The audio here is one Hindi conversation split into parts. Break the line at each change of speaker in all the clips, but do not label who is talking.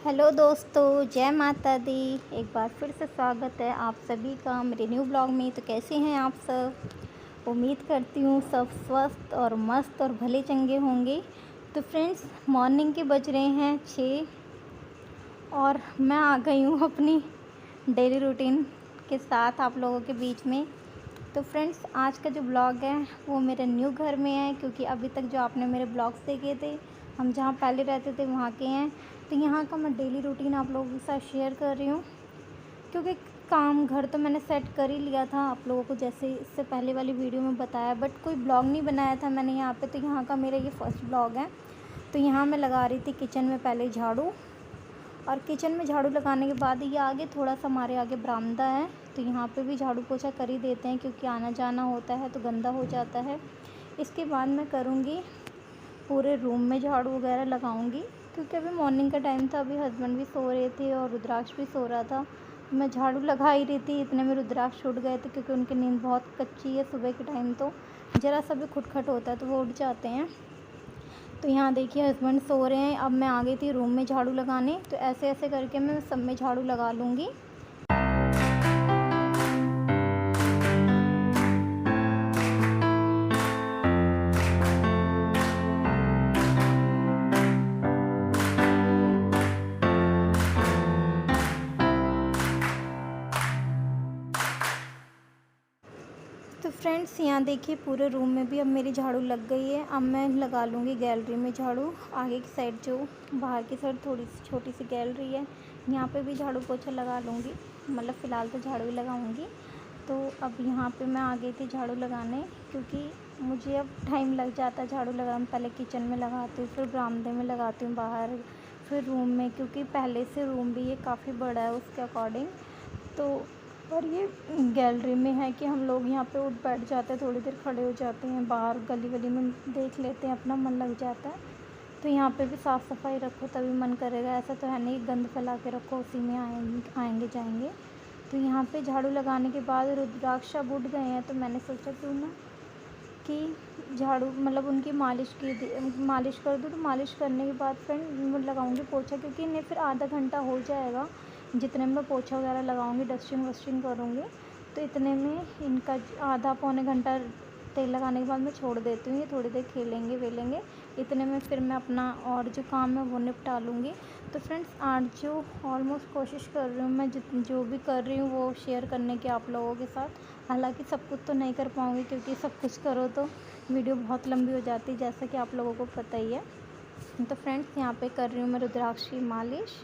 हेलो दोस्तों, जय माता दी। एक बार फिर से स्वागत है आप सभी का मेरे न्यू ब्लॉग में। तो कैसे हैं आप सब? उम्मीद करती हूँ सब स्वस्थ और मस्त और भले चंगे होंगे। तो फ्रेंड्स, मॉर्निंग के बज रहे हैं 6 और मैं आ गई हूँ अपनी डेली रूटीन के साथ आप लोगों के बीच में। तो फ्रेंड्स, आज का जो ब्लॉग है वो मेरे न्यू घर में है, क्योंकि अभी तक जो आपने मेरे ब्लॉग्स देखे थे, हम जहाँ पहले रहते थे वहाँ के हैं। तो यहाँ का मैं डेली रूटीन आप लोगों के साथ शेयर कर रही हूँ, क्योंकि काम घर तो मैंने सेट कर ही लिया था आप लोगों को, जैसे इससे पहले वाली वीडियो में बताया, बट कोई ब्लॉग नहीं बनाया था मैंने यहाँ पे। तो यहाँ का मेरा ये फर्स्ट ब्लॉग है। तो यहाँ मैं लगा रही थी किचन में पहले झाड़ू, और किचन में झाड़ू लगाने के बाद ये आगे थोड़ा सा हमारे आगे बरामदा है, तो यहाँ पे भी झाड़ू पोछा कर ही देते हैं, क्योंकि आना जाना होता है तो गंदा हो जाता है। इसके बाद मैं करूँगी पूरे रूम में झाड़ू वगैरह लगाऊंगी, क्योंकि अभी मॉर्निंग का टाइम था, अभी हस्बैंड भी सो रहे थे और रुद्राक्ष भी सो रहा था। मैं झाड़ू लगा ही रही थी, इतने में रुद्राक्ष उठ गए थे, क्योंकि उनकी नींद बहुत कच्ची है। सुबह के टाइम तो ज़रा सा भी खुटखट होता है तो वो उठ जाते हैं। तो यहाँ देखिए हस्बैंड सो रहे हैं। अब मैं आ गई थी रूम में झाड़ू लगाने, तो ऐसे ऐसे करके मैं सब में झाड़ू लगा लूँगी। तो फ्रेंड्स, यहाँ देखिए पूरे रूम में भी अब मेरी झाड़ू लग गई है। अब मैं लगा लूँगी गैलरी में झाड़ू। आगे की साइड जो बाहर की साइड थोड़ी सी छोटी सी गैलरी है, यहाँ पे भी झाड़ू पोछा लगा लूँगी। मतलब फ़िलहाल तो झाड़ू ही लगाऊँगी। तो अब यहाँ पे मैं आ गई थी झाड़ू लगाने, क्योंकि मुझे अब टाइम लग जाता है झाड़ू लगाने। पहले किचन में लगाती हूँ, फिर बरामदे में लगाती हूँ बाहर, फिर रूम में, क्योंकि पहले से रूम भी ये काफ़ी बड़ा है उसके अकॉर्डिंग। तो और ये गैलरी में है कि हम लोग यहाँ पे उठ बैठ जाते हैं, थोड़ी देर खड़े हो जाते हैं, बाहर गली गली में देख लेते हैं, अपना मन लग जाता है। तो यहाँ पे भी साफ़ सफाई रखो तभी मन करेगा, ऐसा तो है नहीं गंद फैला के रखो उसी में आएंगे जाएंगे। तो यहाँ पे झाड़ू लगाने के बाद रुद्राक्ष अब उठ गए हैं, तो मैंने सोचा क्यों ना कि झाड़ू मतलब उनकी मालिश कर दूँ। तो मालिश करने के बाद फ्रेंड लगाऊंगी पोछा, क्योंकि इन्हें फिर आधा घंटा हो जाएगा जितने में पोछा वगैरह लगाऊंगी, डस्टिंग वस्टिंग करूँगी। तो इतने में इनका आधा पौने घंटा तेल लगाने के बाद मैं छोड़ देती हूँ, ये थोड़ी देर खेलेंगे वेलेंगे। इतने में फिर मैं अपना और जो काम है वो निपटा लूँगी। तो फ्रेंड्स, आज जो ऑलमोस्ट कोशिश कर रही हूँ मैं जो भी कर रही हूँ वो शेयर करने की आप लोगों के साथ। हालांकि सब कुछ तो नहीं कर पाऊँगी, क्योंकि सब कुछ करो तो वीडियो बहुत लंबी हो जाती है, जैसा कि आप लोगों को पता ही है। तो फ्रेंड्स, यहाँ पे कर रही हूँ मैं रुद्राक्ष की मालिश।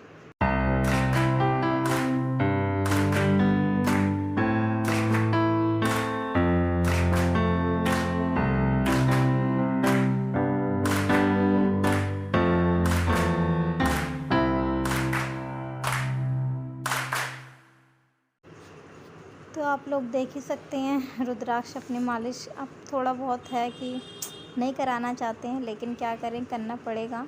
तो आप लोग देख ही सकते हैं रुद्राक्ष अपनी मालिश अब थोड़ा बहुत है कि नहीं कराना चाहते हैं, लेकिन क्या करें, करना पड़ेगा,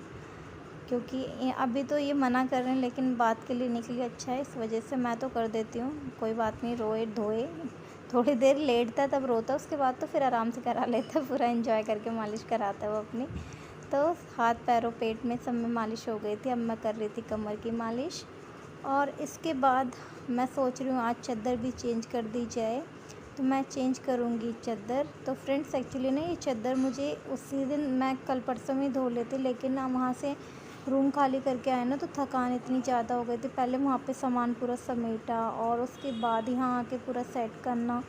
क्योंकि अभी तो ये मना कर रहे हैं, लेकिन बात के लिए निकली अच्छा है, इस वजह से मैं तो कर देती हूँ। कोई बात नहीं, रोए धोए थोड़ी देर लेटता है तब रोता है, उसके बाद तो फिर आराम से करा लेता है, पूरा एंजॉय करके मालिश कराता है वो अपनी। तो हाथ पैरों पेट में सब में मालिश हो गई थी। अब मैं कर रही थी कमर की मालिश, और इसके बाद मैं सोच रही हूँ आज चादर भी चेंज कर दी जाए, तो मैं चेंज करूँगी चादर। तो फ्रेंड्स, एक्चुअली ना ये चादर मुझे उसी दिन, मैं कल परसों में धो लेती, लेकिन ना वहाँ से रूम खाली करके आए ना तो थकान इतनी ज़्यादा हो गई थी। पहले वहाँ पे सामान पूरा समेटा और उसके बाद यहाँ आके पूरा सेट करना,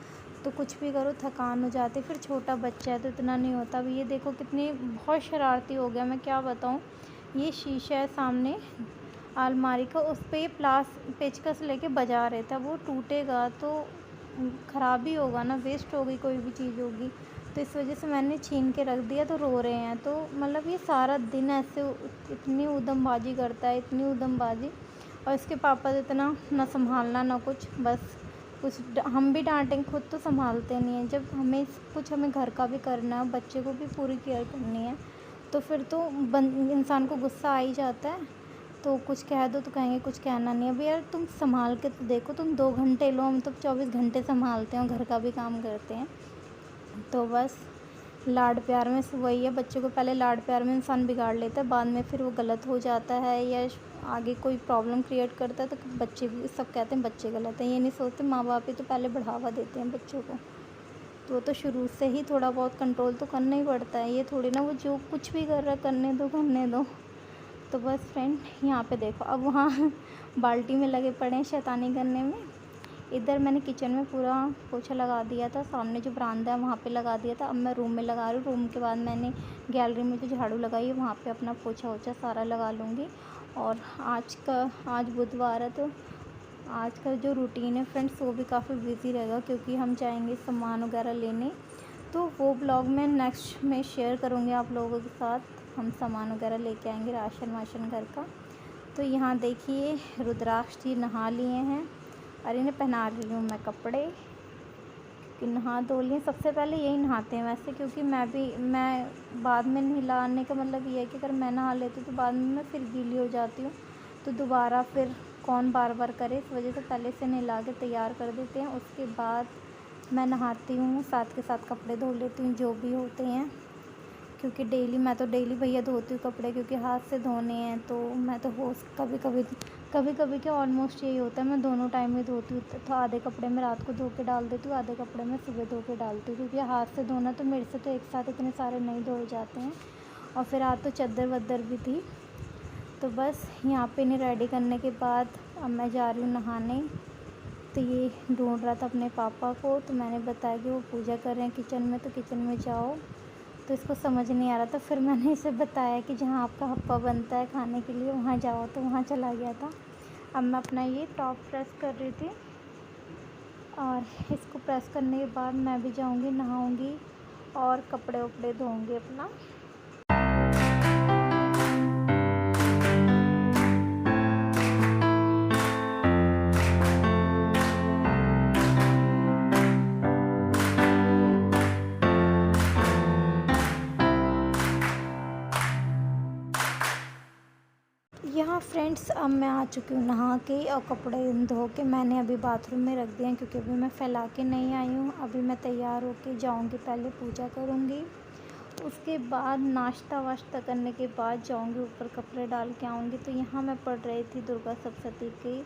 तो कुछ भी करो थकान हो जाती। फिर छोटा बच्चा है तो इतना नहीं होता। अब ये देखो कितनी बहुत शरारती हो गया, मैं क्या बताऊँ। ये शीशा है सामने अलमारी का, उस पर ये पेचकस लेके बजा रहे थे। वो टूटेगा तो ख़राब ही होगा ना, वेस्ट होगी कोई भी चीज़ होगी। तो इस वजह से मैंने छीन के रख दिया, तो रो रहे हैं। तो मतलब ये सारा दिन ऐसे इतनी उधमबाजी करता है, इतनी उधमबाजी। और इसके पापा तो इतना ना संभालना ना कुछ, बस कुछ हम भी डांटें, खुद तो संभालते नहीं हैं। जब हमें कुछ हमें घर का भी करना है, बच्चे को भी पूरी केयर करनी है, तो फिर तो इंसान को गुस्सा आ ही जाता है। तो कुछ कह दो तो कहेंगे कुछ कहना नहीं है। अभी यार तुम संभाल के तो देखो, तुम 2 घंटे लो, हम तो 24 घंटे संभालते हैं, घर का भी काम करते हैं। तो बस लाड प्यार में वही है, बच्चों को पहले लाड प्यार में इंसान बिगाड़ लेता है, बाद में फिर वो गलत हो जाता है या आगे कोई प्रॉब्लम क्रिएट करता है, तो बच्चे भी सब कहते हैं बच्चे गलत हैं। ये नहीं सोचते माँ बाप ही तो पहले बढ़ावा देते हैं बच्चों को, तो वो तो शुरू से ही थोड़ा बहुत कंट्रोल तो करना ही पड़ता है। ये थोड़ी ना वो जो कुछ भी कर रहा है करने दो। तो बस फ्रेंड यहाँ पे देखो, अब वहाँ बाल्टी में लगे पड़े हैं शैतानी करने में। इधर मैंने किचन में पूरा पोछा लगा दिया था, सामने जो बरामदा है वहाँ पे लगा दिया था। अब मैं रूम में लगा रही हूँ। रूम के बाद मैंने गैलरी में जो झाड़ू लगाई है वहाँ पे अपना पोछा वोछा सारा लगा लूँगी। और आज बुधवार है, तो आज का जो रूटीन है फ्रेंड्स वो भी काफ़ी बिजी रहेगा, क्योंकि हम जाएंगे सामान वगैरह लेने। तो वो ब्लॉग मैं नेक्स्ट में शेयर करूँगी आप लोगों के साथ। हम सामान वगैरह लेके आएंगे, राशन वाशन घर का। तो यहाँ देखिए रुद्राक्ष जी नहा लिए हैं और इन्हें पहना रही हूँ मैं कपड़े, कि नहा धो लिए। सबसे पहले यही नहाते हैं वैसे, क्योंकि मैं बाद में नहलाने का मतलब ये है कि अगर मैं नहा लेती तो बाद में मैं फिर गीली हो जाती हूँ, तो दोबारा फिर कौन बार बार करे, इस वजह से पहले से नहला के तैयार कर देते हैं। उसके बाद मैं नहाती हूँ, साथ के साथ कपड़े धो लेती हूँ जो भी होते हैं, क्योंकि मैं तो डेली भैया धोती हूँ कपड़े, क्योंकि हाथ से धोने हैं। तो मैं तो कभी कभी क्या ऑलमोस्ट यही होता है, मैं दोनों टाइम में धोती हूँ। तो आधे कपड़े मैं रात को धो के डाल देती हूँ, आधे कपड़े मैं सुबह धो के डालती हूँ, क्योंकि हाथ से धोना तो मेरे से तो एक साथ इतने सारे नहीं धोए जाते हैं। और फिर आज तो चद्दर वद्दर भी थी। तो बस यहाँ पे इन्हें रेडी करने के बाद अब मैं जा रही हूँ नहाने। तो ये ढूंढ रहा था अपने पापा को, तो मैंने बताया कि वो पूजा कर रहे हैं किचन में, तो किचन में जाओ। तो इसको समझ नहीं आ रहा था, फिर मैंने इसे बताया कि जहाँ आपका हप्पा बनता है खाने के लिए वहाँ जाओ, तो वहाँ चला गया था। अब मैं अपना ये टॉप प्रेस कर रही थी, और इसको प्रेस करने के बाद मैं भी जाऊँगी नहाऊँगी और कपड़े वपड़े धोऊँगी अपना। यहाँ फ्रेंड्स अब मैं आ चुकी हूँ नहा के, और कपड़े धो के मैंने अभी बाथरूम में रख दिए हैं, क्योंकि अभी मैं फैला के नहीं आई हूँ। अभी मैं तैयार होके जाऊँगी, पहले पूजा करूँगी, उसके बाद नाश्ता वाश्ता करने के बाद जाऊँगी ऊपर, कपड़े डाल के आऊँगी। तो यहाँ मैं पढ़ रही थी दुर्गा सप्तशती के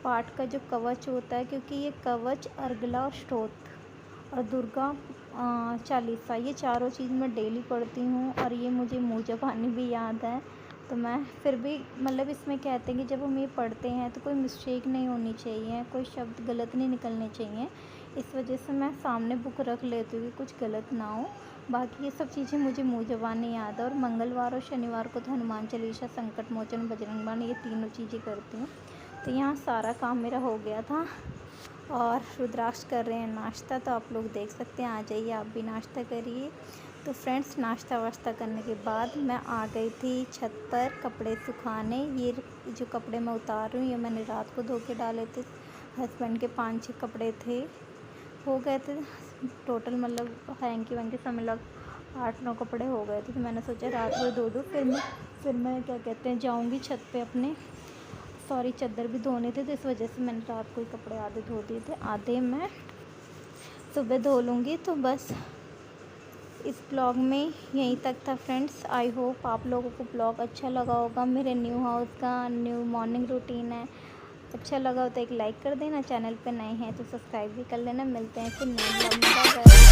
पाठ का जो कवच होता है, क्योंकि ये कवच, अर्गला और स्तोत्र और दुर्गा चालीसा, ये चारों चीज़ मैं डेली पढ़ती हूँ। और ये मुझे मुँह ज़बानी भी याद है, तो मैं फिर भी मतलब इसमें कहते हैं कि जब हम ये पढ़ते हैं तो कोई मिस्टेक नहीं होनी चाहिए, कोई शब्द गलत नहीं निकलने चाहिए। इस वजह से मैं सामने बुक रख लेती हूँ कि कुछ गलत ना हो। बाकी ये सब चीज़ें मुझे मुँह ज़बानी याद है। और मंगलवार और शनिवार को तो हनुमान चालीसा, संकट मोचन, बजरंग बाण, ये तीनों चीज़ें करती हूँ। तो यहाँ सारा काम मेरा हो गया था, और रुद्राक्ष कर रहे हैं नाश्ता, तो आप लोग देख सकते हैं। आ जाइए आप भी नाश्ता करिए। तो फ्रेंड्स नाश्ता वाश्ता करने के बाद मैं आ गई थी छत पर कपड़े सुखाने। ये जो कपड़े मैं उतार रही हूँ ये मैंने रात को धो के डाले थे। हस्बैंड के 5-6 कपड़े थे, हो गए थे टोटल, मतलब हैंकी वैंकी सब मिला 8-9 कपड़े हो गए थे। तो मैंने सोचा रात को धो दूँ, फिर मैं क्या कहते हैं जाऊँगी छत पे अपने, सॉरी चादर भी धोने थे, तो इस वजह से मैंने रात को ही कपड़े आधे धो दिए थे, आधे मैं सुबह धो लूँगी। तो बस इस ब्लॉग में यहीं तक था फ्रेंड्स। आई होप आप लोगों को ब्लॉग अच्छा लगा होगा। मेरे न्यू हाउस का न्यू मॉर्निंग रूटीन है, अच्छा लगा हो तो एक लाइक कर देना, चैनल पे नए हैं तो सब्सक्राइब भी कर लेना। मिलते हैं फिर नए ब्लॉग में, बाय बाय।